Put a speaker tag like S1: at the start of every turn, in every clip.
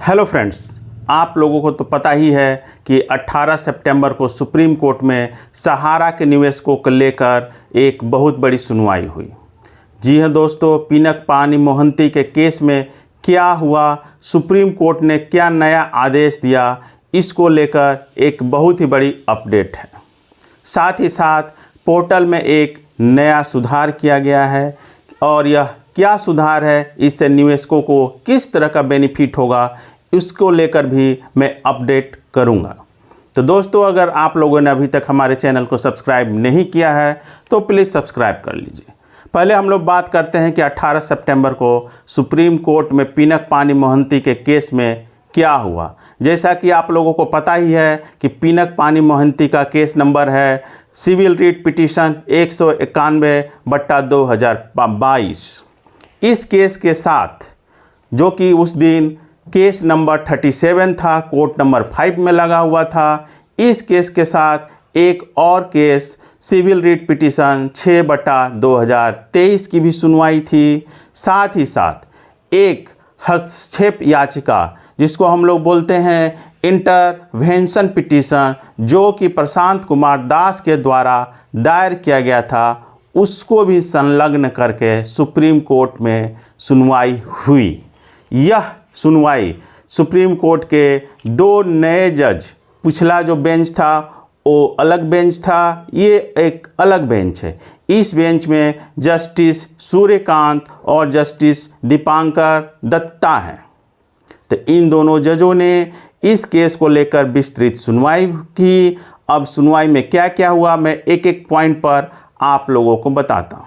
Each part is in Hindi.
S1: हेलो फ्रेंड्स, आप लोगों को तो पता ही है कि 18 सितंबर को सुप्रीम कोर्ट में सहारा के निवेशकों को लेकर एक बहुत बड़ी सुनवाई हुई। जी हां दोस्तों, पिनक पानी मोहंती के केस में क्या हुआ, सुप्रीम कोर्ट ने क्या नया आदेश दिया, इसको लेकर एक बहुत ही बड़ी अपडेट है। साथ ही साथ पोर्टल में एक नया सुधार किया गया है और यह क्या सुधार है, इससे निवेशकों को किस तरह का बेनिफिट होगा, इसको लेकर भी मैं अपडेट करूंगा। तो दोस्तों, अगर आप लोगों ने अभी तक हमारे चैनल को सब्सक्राइब नहीं किया है तो प्लीज़ सब्सक्राइब कर लीजिए। पहले हम लोग बात करते हैं कि 18 सितंबर को सुप्रीम कोर्ट में पिनक पानी मोहंती के केस में क्या हुआ। जैसा कि आप लोगों को पता ही है कि पिनक पानी मोहंती का केस नंबर है सिविल रिट पिटीशन 191/2022। इस केस के साथ, जो कि उस दिन केस नंबर 37 था, कोर्ट नंबर 5 में लगा हुआ था, इस केस के साथ एक और केस सिविल रिट पिटीशन 6/2023 की भी सुनवाई थी। साथ ही साथ एक हस्तक्षेप याचिका, जिसको हम लोग बोलते हैं इंटरवेंशन पिटीशन, जो कि प्रशांत कुमार दास के द्वारा दायर किया गया था, उसको भी संलग्न करके सुप्रीम कोर्ट में सुनवाई हुई। यह सुनवाई सुप्रीम कोर्ट के दो नए जज, पिछला जो बेंच था वो अलग बेंच था, ये एक अलग बेंच है। इस बेंच में जस्टिस सूर्यकांत और जस्टिस दीपांकर दत्ता हैं। तो इन दोनों जजों ने इस केस को लेकर विस्तृत सुनवाई की। अब सुनवाई में क्या क्या हुआ, मैं एक एक पॉइंट पर आप लोगों को बताता हूँ।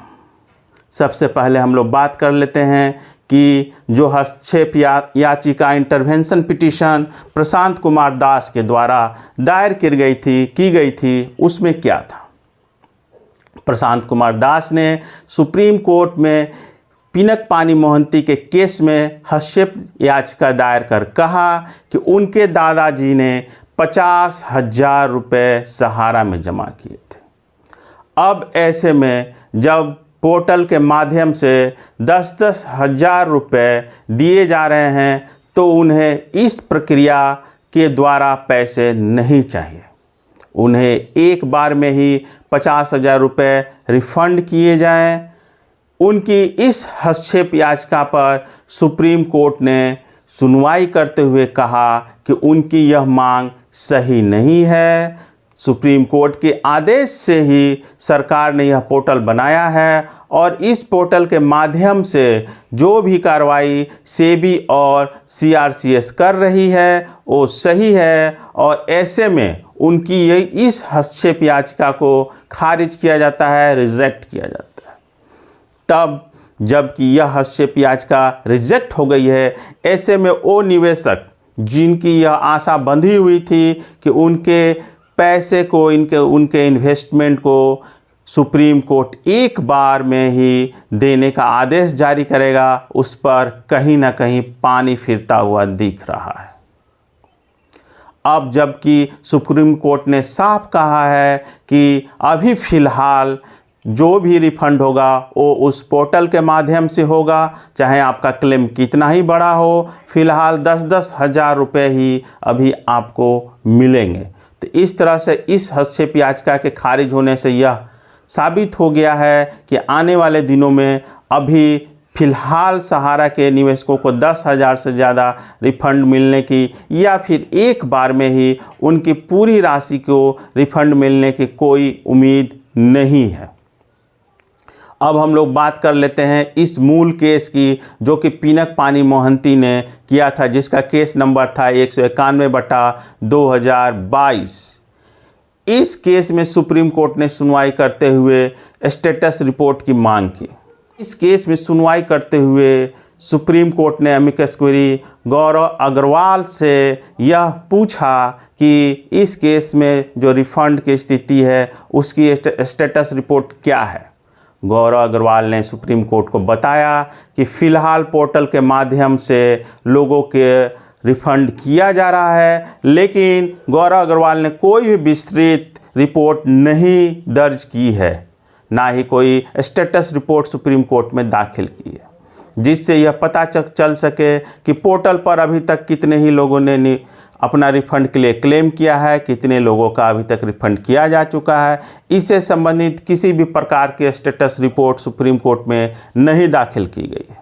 S1: सबसे पहले हम लोग बात कर लेते हैं कि जो हस्तक्षेप याचिका इंटरवेंशन पिटीशन प्रशांत कुमार दास के द्वारा दायर की गई थी, उसमें क्या था। प्रशांत कुमार दास ने सुप्रीम कोर्ट में पिनक पानी मोहंती के केस में हस्तक्षेप याचिका दायर कर कहा कि उनके दादाजी ने 50,000 रुपये सहारा में जमा किए थे। अब ऐसे में जब पोर्टल के माध्यम से 10-10 हज़ार रुपये दिए जा रहे हैं, तो उन्हें इस प्रक्रिया के द्वारा पैसे नहीं चाहिए। उन्हें एक बार में ही 50,000 रुपये रिफंड किए जाएं। उनकी इस हस्तक्षेप याचिका पर सुप्रीम कोर्ट ने सुनवाई करते हुए कहा कि उनकी यह मांग सही नहीं है। सुप्रीम कोर्ट के आदेश से ही सरकार ने यह पोर्टल बनाया है और इस पोर्टल के माध्यम से जो भी कार्रवाई सेबी और सीआरसीएस कर रही है वो सही है, और ऐसे में उनकी इस हस्तक्षेप याचिका को खारिज किया जाता है, रिजेक्ट किया जाता है। तब जबकि यह हस्तक्षेप याचिका रिजेक्ट हो गई है, ऐसे में वो निवेशक जिनकी यह आशा बंधी हुई थी कि उनके पैसे को, उनके इन्वेस्टमेंट को सुप्रीम कोर्ट एक बार में ही देने का आदेश जारी करेगा, उस पर कहीं ना कहीं पानी फिरता हुआ दिख रहा है। अब जबकि सुप्रीम कोर्ट ने साफ कहा है कि अभी फ़िलहाल जो भी रिफंड होगा वो उस पोर्टल के माध्यम से होगा, चाहे आपका क्लेम कितना ही बड़ा हो, फ़िलहाल 10-10 हज़ार रुपये ही अभी आपको मिलेंगे। तो इस तरह से इस हस्तक्षेप याचिका के खारिज होने से यह साबित हो गया है कि आने वाले दिनों में अभी फ़िलहाल सहारा के निवेशकों को 10,000 से ज़्यादा रिफंड मिलने की, या फिर एक बार में ही उनकी पूरी राशि को रिफंड मिलने की कोई उम्मीद नहीं है। अब हम लोग बात कर लेते हैं इस मूल केस की, जो कि पिनक पानी मोहंती ने किया था, जिसका केस नंबर था 191/2022। इस केस में सुप्रीम कोर्ट ने सुनवाई करते हुए स्टेटस रिपोर्ट की मांग की। इस केस में सुनवाई करते हुए सुप्रीम कोर्ट ने अमिकस क्यूरी गौरव अग्रवाल से यह पूछा कि इस केस में जो रिफंड की स्थिति है उसकी स्टेटस रिपोर्ट क्या है। गौरव अग्रवाल ने सुप्रीम कोर्ट को बताया कि फ़िलहाल पोर्टल के माध्यम से लोगों के रिफंड किया जा रहा है, लेकिन गौरव अग्रवाल ने कोई भी विस्तृत रिपोर्ट नहीं दर्ज की है, ना ही कोई स्टेटस रिपोर्ट सुप्रीम कोर्ट में दाखिल की है। जिससे यह पता चल सके कि पोर्टल पर अभी तक कितने ही लोगों ने अपना रिफ़ंड के लिए क्लेम किया है, कितने लोगों का अभी तक रिफ़ंड किया जा चुका है। इससे संबंधित किसी भी प्रकार की स्टेटस रिपोर्ट सुप्रीम कोर्ट में नहीं दाखिल की गई है।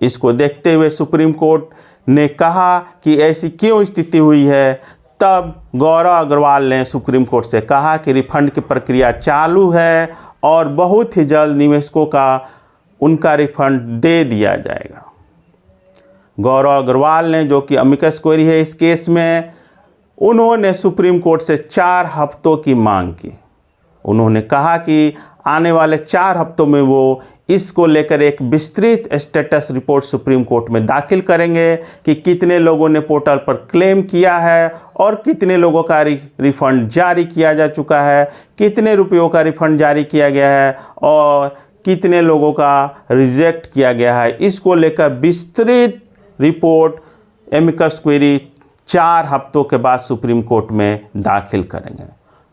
S1: इसको देखते हुए सुप्रीम कोर्ट ने कहा कि ऐसी क्यों स्थिति हुई है। तब गौरव अग्रवाल ने सुप्रीम कोर्ट से कहा कि रिफ़ंड की प्रक्रिया चालू है और बहुत ही जल्द निवेशकों का उनका रिफ़ंड दे दिया जाएगा। गौरव अग्रवाल ने, जो कि अमिकस क्वेरी है इस केस में, उन्होंने सुप्रीम कोर्ट से 4 हफ्तों की मांग की। उन्होंने कहा कि आने वाले 4 हफ्तों में वो इसको लेकर एक विस्तृत स्टेटस रिपोर्ट सुप्रीम कोर्ट में दाखिल करेंगे कि कितने लोगों ने पोर्टल पर क्लेम किया है और कितने लोगों का रिफ़ंड जारी किया जा चुका है, कितने रुपयों का रिफ़ंड जारी किया गया है और कितने लोगों का रिजेक्ट किया गया है। इसको लेकर विस्तृत रिपोर्ट एमिकस क्वेरी 4 हफ्तों के बाद सुप्रीम कोर्ट में दाखिल करेंगे।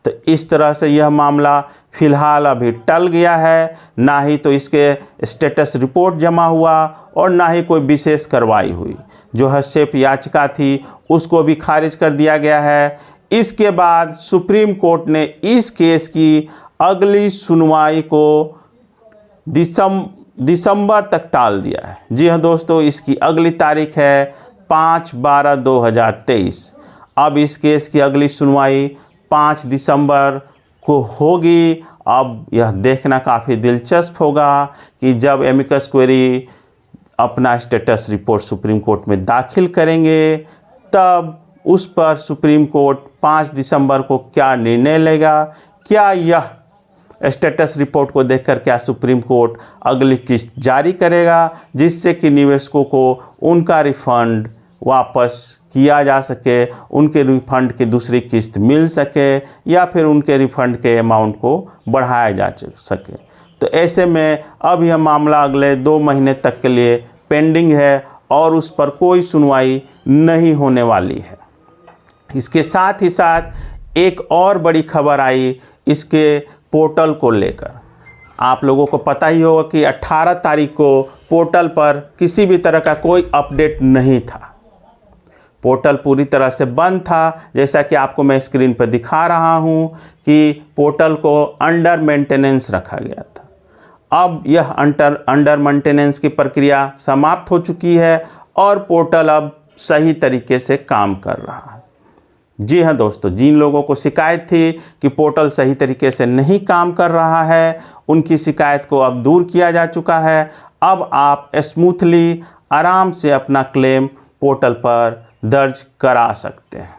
S1: तो इस तरह से यह मामला फ़िलहाल अभी टल गया है। ना ही तो इसके स्टेटस रिपोर्ट जमा हुआ और ना ही कोई विशेष कार्रवाई हुई। जो हस्तक्षेप याचिका थी उसको भी खारिज कर दिया गया है। इसके बाद सुप्रीम कोर्ट ने इस केस की अगली सुनवाई को दिसंबर तक टाल दिया है। जी हाँ दोस्तों, इसकी अगली तारीख है 5/12/2023। अब इस केस की अगली सुनवाई 5 दिसंबर को होगी। अब यह देखना काफ़ी दिलचस्प होगा कि जब एमिकस क्वेरी अपना स्टेटस रिपोर्ट सुप्रीम कोर्ट में दाखिल करेंगे तब उस पर सुप्रीम कोर्ट 5 दिसंबर को क्या निर्णय लेगा। क्या यह स्टेटस रिपोर्ट को देखकर क्या सुप्रीम कोर्ट अगली किस्त जारी करेगा जिससे कि निवेशकों को उनका रिफ़ंड वापस किया जा सके, उनके रिफ़ंड की दूसरी किस्त मिल सके या फिर उनके रिफ़ंड के अमाउंट को बढ़ाया जा सके। तो ऐसे में अब यह मामला अगले 2 महीने तक के लिए पेंडिंग है और उस पर कोई सुनवाई नहीं होने वाली है। इसके साथ ही साथ एक और बड़ी खबर आई इसके पोर्टल को लेकर। आप लोगों को पता ही होगा कि 18 तारीख को पोर्टल पर किसी भी तरह का कोई अपडेट नहीं था। पोर्टल पूरी तरह से बंद था। जैसा कि आपको मैं स्क्रीन पर दिखा रहा हूं कि पोर्टल को अंडर मेंटेनेंस रखा गया था। अब यह अंडर मेंटेनेंस की प्रक्रिया समाप्त हो चुकी है और पोर्टल अब सही तरीके से काम कर रहा है। जी हाँ दोस्तों, जिन लोगों को शिकायत थी कि पोर्टल सही तरीके से नहीं काम कर रहा है, उनकी शिकायत को अब दूर किया जा चुका है। अब आप स्मूथली आराम से अपना क्लेम पोर्टल पर दर्ज करा सकते हैं।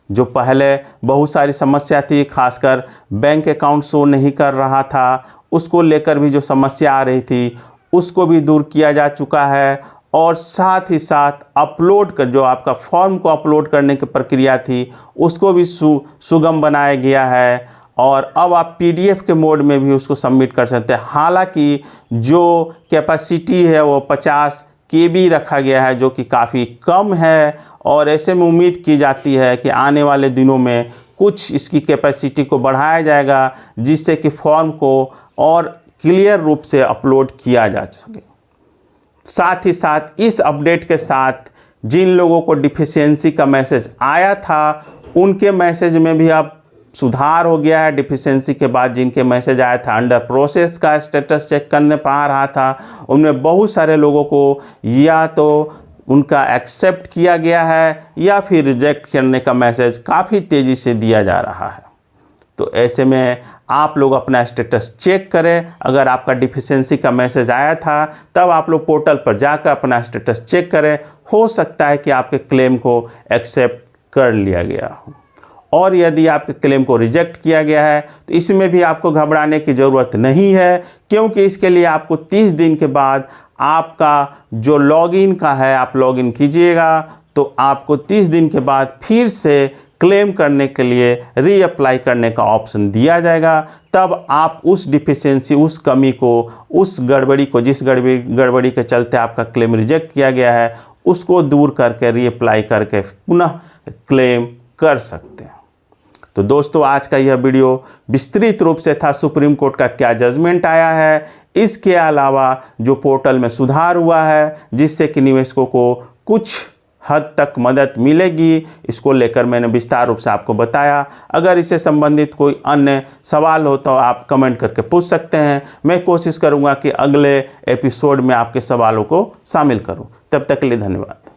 S1: जो पहले बहुत सारी समस्या थी, खासकर बैंक अकाउंट शो नहीं कर रहा था, उसको लेकर भी जो समस्या आ रही थी उसको भी दूर किया जा चुका है। और साथ ही साथ अपलोड कर जो आपका फॉर्म को अपलोड करने की प्रक्रिया थी उसको भी सुगम बनाया गया है और अब आप PDF के मोड में भी उसको सबमिट कर सकते हैं। हालांकि जो कैपेसिटी है वो 50 KB रखा गया है, जो कि काफ़ी कम है और ऐसे में उम्मीद की जाती है कि आने वाले दिनों में कुछ इसकी कैपेसिटी को बढ़ाया जाएगा जिससे कि फॉर्म को और क्लियर रूप से अपलोड किया जा सके। साथ ही साथ इस अपडेट के साथ जिन लोगों को डिफिशियंसी का मैसेज आया था उनके मैसेज में भी अब सुधार हो गया है। डिफिशियंसी के बाद जिनके मैसेज आया था अंडर प्रोसेस का स्टेटस चेक करने पा रहा था, उनमें बहुत सारे लोगों को या तो उनका एक्सेप्ट किया गया है या फिर रिजेक्ट करने का मैसेज काफ़ी तेज़ी से दिया जा रहा है। तो ऐसे में आप लोग अपना स्टेटस चेक करें। अगर आपका डिफिशियंसी का मैसेज आया था तब आप लोग पोर्टल पर जाकर अपना स्टेटस चेक करें। हो सकता है कि आपके क्लेम को एक्सेप्ट कर लिया गया हो, और यदि आपके क्लेम को रिजेक्ट किया गया है तो इसमें भी आपको घबराने की ज़रूरत नहीं है, क्योंकि इसके लिए आपको 30 दिन के बाद आपका जो लॉगिन का है आप लॉगिन कीजिएगा तो आपको 30 दिन के बाद फिर से क्लेम करने के लिए रीअप्लाई करने का ऑप्शन दिया जाएगा। तब आप उस डिफिशियंसी, उस कमी को, उस गड़बड़ी को, जिस गड़बड़ी के चलते आपका क्लेम रिजेक्ट किया गया है उसको दूर करके रीअप्लाई करके पुनः क्लेम कर सकते हैं। तो दोस्तों, आज का यह वीडियो विस्तृत रूप से था सुप्रीम कोर्ट का क्या जजमेंट आया है इसके अलावा जो पोर्टल में सुधार हुआ है जिससे कि निवेशकों को कुछ हद तक मदद मिलेगी, इसको लेकर मैंने विस्तार रूप से आपको बताया। अगर इससे संबंधित कोई अन्य सवाल हो तो आप कमेंट करके पूछ सकते हैं। मैं कोशिश करूंगा कि अगले एपिसोड में आपके सवालों को शामिल करूं। तब तक के लिए धन्यवाद।